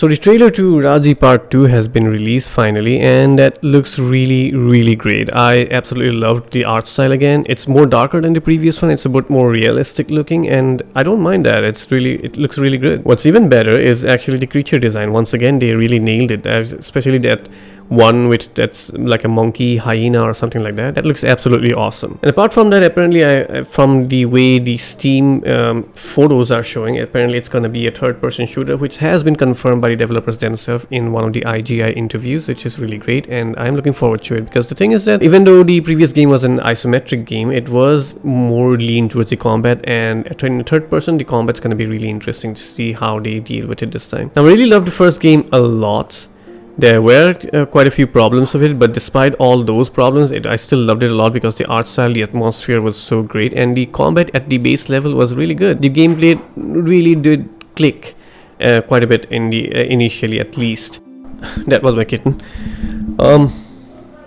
So the trailer to Raji Part 2 has been released finally, and that looks really great. I absolutely loved the art style again. It's more darker than the previous one. It's a bit more realistic looking, and I don't mind that. It looks really good. What's even better is actually the creature design. Once again, they really nailed it, especially that one that's like a monkey hyena or something like that. That looks absolutely awesome. And apart from that, apparently from the way the Steam photos are showing, apparently it's going to be a third-person shooter, which has been confirmed by the developers themselves in one of the IGI interviews, which is really great, and I'm looking forward to it. Because the thing is that even though the previous game was an isometric game, it was more lean towards the combat, and in the third person the combat's going to be really interesting to see how they deal with it this time. Now, I really loved the first game a lot. There were quite a few problems with it, but despite all those problems, I still loved it a lot because the art style, the atmosphere was so great, and the combat at the base level was really good. The gameplay really did click quite a bit in the initially, at least. That was my kitten.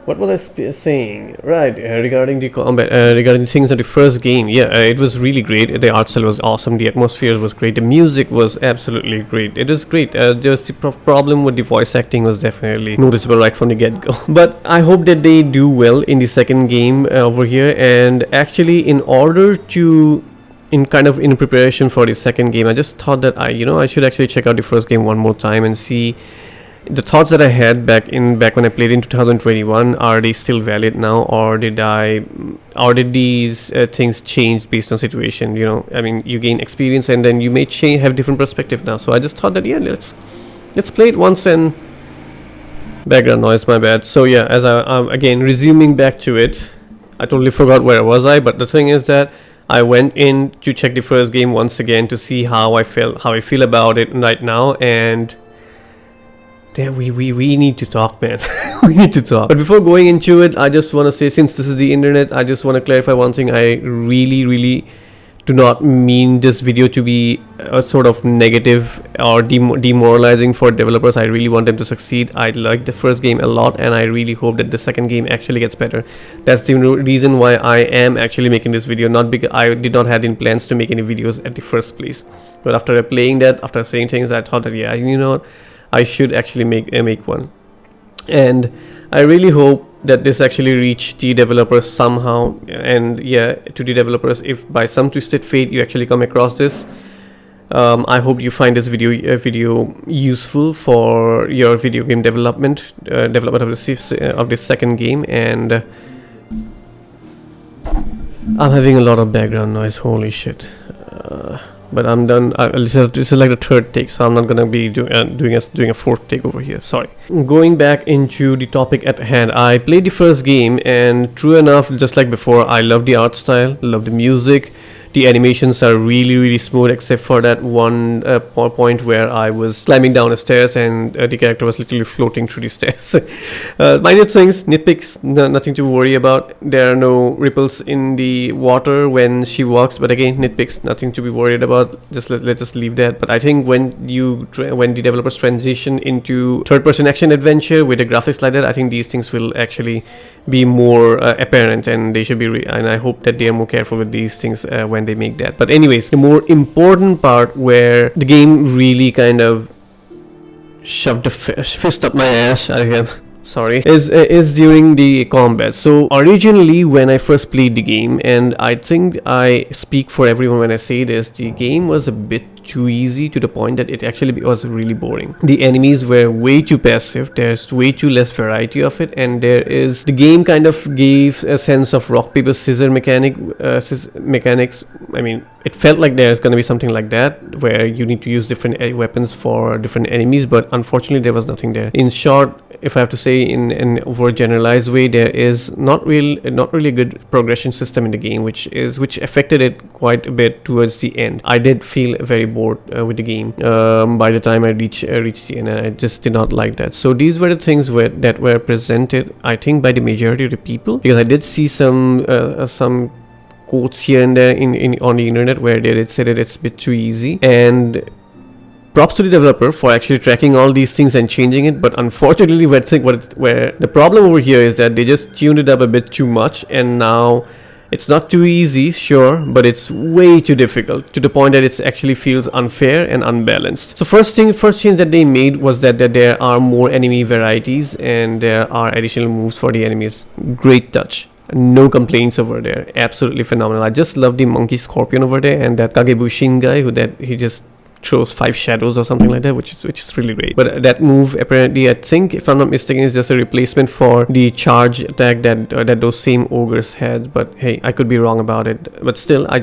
What was I saying? Right, regarding the combat, regarding the things of the first game. Yeah, it was really great. The art style was awesome. The atmosphere was great. The music was absolutely great. It is great. Just the problem with the voice acting was definitely noticeable right from the get-go. But I hope that they do well in the second game over here. And actually, in order to in preparation for the second game, I just thought that I should actually check out the first game one more time and see the thoughts that I had back when I played in 2021. Are they still valid now, or did these things change based on situation? I mean, you gain experience and then you may have different perspective now. So I just thought that let's play it once. And background noise, my bad. So yeah, as I'm again resuming back to it, I totally forgot where was I. But the thing is that I went in to check the first game once again to see how I feel about it right now. And damn, we need to talk, man. We need to talk. But before going into it, I just want to say, since this is the internet, I just want to clarify one thing. I really do not mean this video to be a sort of negative or demoralizing for developers. I really want them to succeed. I like the first game a lot, and I really hope that the second game actually gets better. That's the reason why I am actually making this video, not because I did not have in plans to make any videos at the first place. But after playing that, after saying things, I thought that yeah, I should actually make one. And I really hope that this actually reached the developers somehow. And yeah, to the developers, if by some twisted fate you actually come across this, I hope you find this video useful for your video game development of this second game. And I'm having a lot of background noise, holy shit. But I'm done. This is like the third take, so I'm not gonna be doing a fourth take over here. Sorry. Going back into the topic at hand, I played the first game, and true enough, just like before, I love the art style, love the music. The animations are really smooth, except for that one point where I was climbing down the stairs and the character was literally floating through the stairs. Minor things, nitpicks, nothing to worry about. There are no ripples in the water when she walks, but again, nitpicks, nothing to be worried about. Let's just leave that. But I think when the developers transition into third-person action adventure with the graphics like that, I think these things will actually be more apparent, and they should be. And I hope that they are more careful with these things when they make that. But anyways, the more important part where the game really kind of shoved a fist up my ass, sorry, is during the combat. So originally when I first played the game, and I think I speak for everyone when I say this, the game was a bit too easy to the point that it actually was really boring. The enemies were way too passive, there's way too less variety of it, and the game kind of gave a sense of rock paper scissors mechanics. I mean, it felt like there's gonna be something like that where you need to use different weapons for different enemies, but unfortunately there was nothing there. In short, if I have to say in an over generalized way, there is not really a good progression system in the game, which affected it quite a bit towards the end. I did feel very bored with the game by the time I reached the end, and I just did not like that. So these were the things that were presented, I think, by the majority of the people, because I did see some quotes here and there on the internet where they did say that it's a bit too easy. And props to the developer for actually tracking all these things and changing it, but unfortunately where the problem over here is that they just tuned it up a bit too much, and now It's not too easy, sure, but it's way too difficult, to the point that it actually feels unfair and unbalanced. So first change that they made was that there are more enemy varieties and there are additional moves for the enemies. Great touch. No complaints over there. Absolutely phenomenal. I just love the monkey scorpion over there, and that Kagebushin guy he just throws 5 shadows or something like that, which is really great. But that move, apparently, I think, if I'm not mistaken, is just a replacement for the charge attack that those same ogres had. But hey, I could be wrong about it. But still, I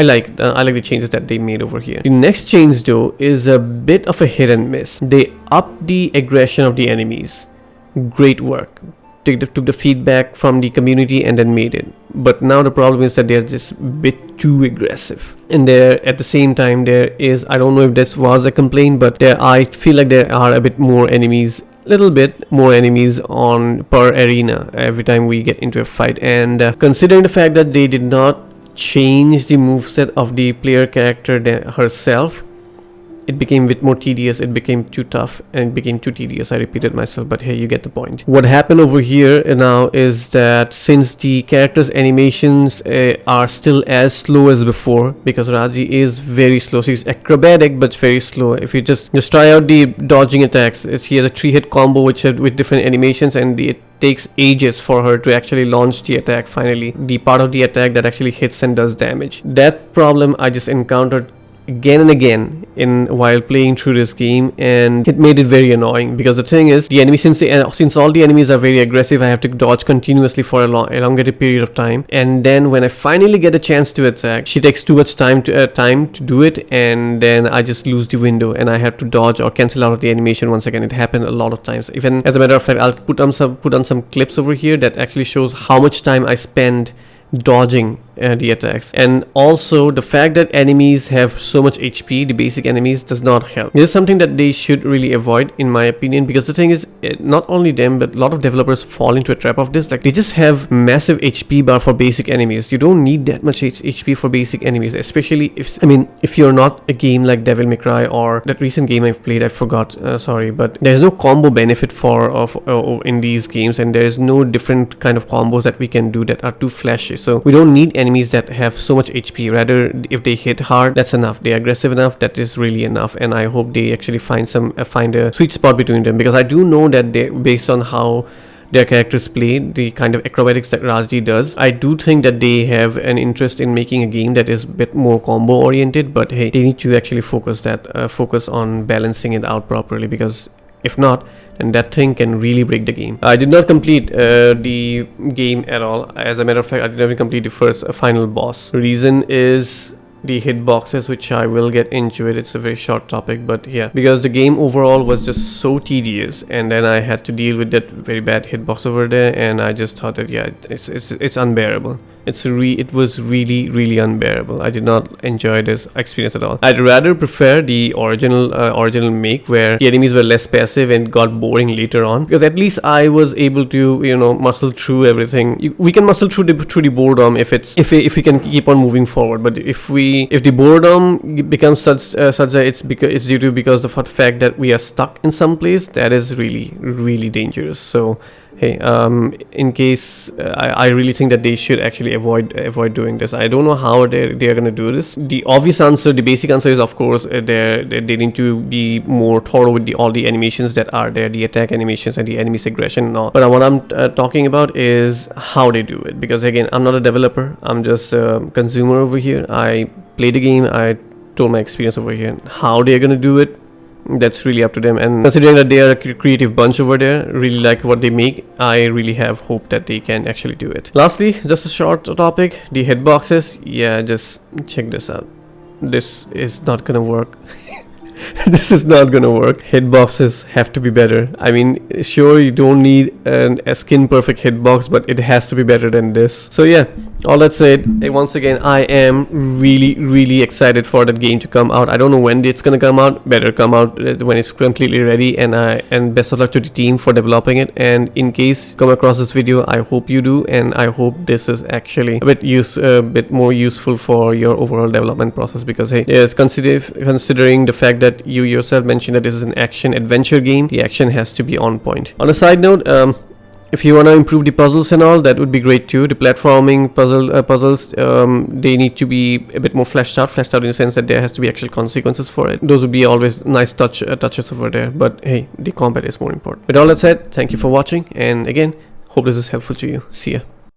like the changes that they made over here. The next change, though, is a bit of a hit and miss. They upped the aggression of the enemies. Great work. Took the feedback from the community and then made it. But now the problem is that they're just a bit too aggressive. And there, at the same time, there is, I don't know if this was a complaint, but I feel like there are a bit more enemies, little bit more enemies on per arena every time we get into a fight. And considering the fact that they did not change the moveset of the player character herself, it became a bit more tedious. It became too tough and it became too tedious. I repeated myself, but hey, you get the point. What happened over here now is that since the character's animations are still as slow as before, because Raji is very slow. She's acrobatic but very slow. If you just try out the dodging attacks, he has a 3-hit combo with different animations, and it takes ages for her to actually launch the attack finally. The part of the attack that actually hits and does damage. That problem I just encountered again and again while playing through this game, and it made it very annoying, because the thing is, the enemy, since all the enemies are very aggressive, I have to dodge continuously for a elongated period of time, and then when I finally get a chance to attack, she takes too much time to do it, and then I just lose the window and I have to dodge or cancel out of the animation once again. It happened a lot of times. Even, as a matter of fact, I'll put on some clips over here that actually shows how much time I spend dodging the attacks. And also the fact that enemies have so much HP, the basic enemies, does not help. This is something that they should really avoid, in my opinion, because the thing is, not only them, but a lot of developers fall into a trap of this. Like, they just have massive HP bar for basic enemies. You don't need that much HP for basic enemies, especially if you're not a game like Devil May Cry or that recent game I've played, I forgot, sorry, but there's no combo benefit in these games, and there's no different kind of combos that we can do that are too flashy. So we don't need enemies that have so much HP. Rather, if they hit hard, that's enough. They're aggressive enough, that is really enough. And I hope they actually find a sweet spot between them, because I do know that based on how their characters play, the kind of acrobatics that Raji does, I do think that they have an interest in making a game that is a bit more combo oriented. But hey, they need to actually focus on balancing it out properly, because if not, then that thing can really break the game. I did not complete the game at all. As a matter of fact, I did not even complete the final boss. The reason is the hitboxes, which I will get into it. It's a very short topic, but yeah, because the game overall was just so tedious, and then I had to deal with that very bad hitbox over there, and I just thought that, yeah, it's unbearable. It was really unbearable. I did not enjoy this experience at all. I'd rather prefer the original make, where the enemies were less passive and got boring later on, because at least I was able to muscle through everything. We can muscle through the boredom if we can keep on moving forward. But if the boredom becomes such that it's due to because of the fact that we are stuck in some place, that is really dangerous. So hey, in case I really think that they should actually avoid doing this. I don't know how they're gonna do this. The obvious answer, the basic answer is, of course, they need to be more thorough with all the animations that are there, the attack animations and the enemy's aggression and all. But what I'm talking about is how they do it, because again, I'm not a developer. I'm just a consumer over here. I played the game. I told my experience over here. How they're gonna do it, that's really up to them. And considering that they are a creative bunch over there, really like what they make, I really have hope that they can actually do it. Lastly, just a short topic, the hitboxes. Yeah, just check this out. This is not gonna work. This is not gonna work. Hitboxes have to be better. I mean, sure, you don't need a skin perfect hitbox, but it has to be better than this. So yeah, all that said, once again, I am really excited for that game to come out. I don't know when it's gonna come out. Better come out when it's completely ready, and best of luck to the team for developing it. And in case you come across this video, I hope you do, and I hope this is actually a bit more useful for your overall development process, because hey, yes, considering the fact that you yourself mentioned that this is an action adventure game, the action has to be on point. On a side note, If you want to improve the puzzles and all, that would be great too. The platforming puzzles, they need to be a bit more fleshed out in the sense that there has to be actual consequences for it. Those would be always nice touches over there. But hey, the combat is more important. With all that said, thank you for watching, and again, hope this is helpful to you. See ya.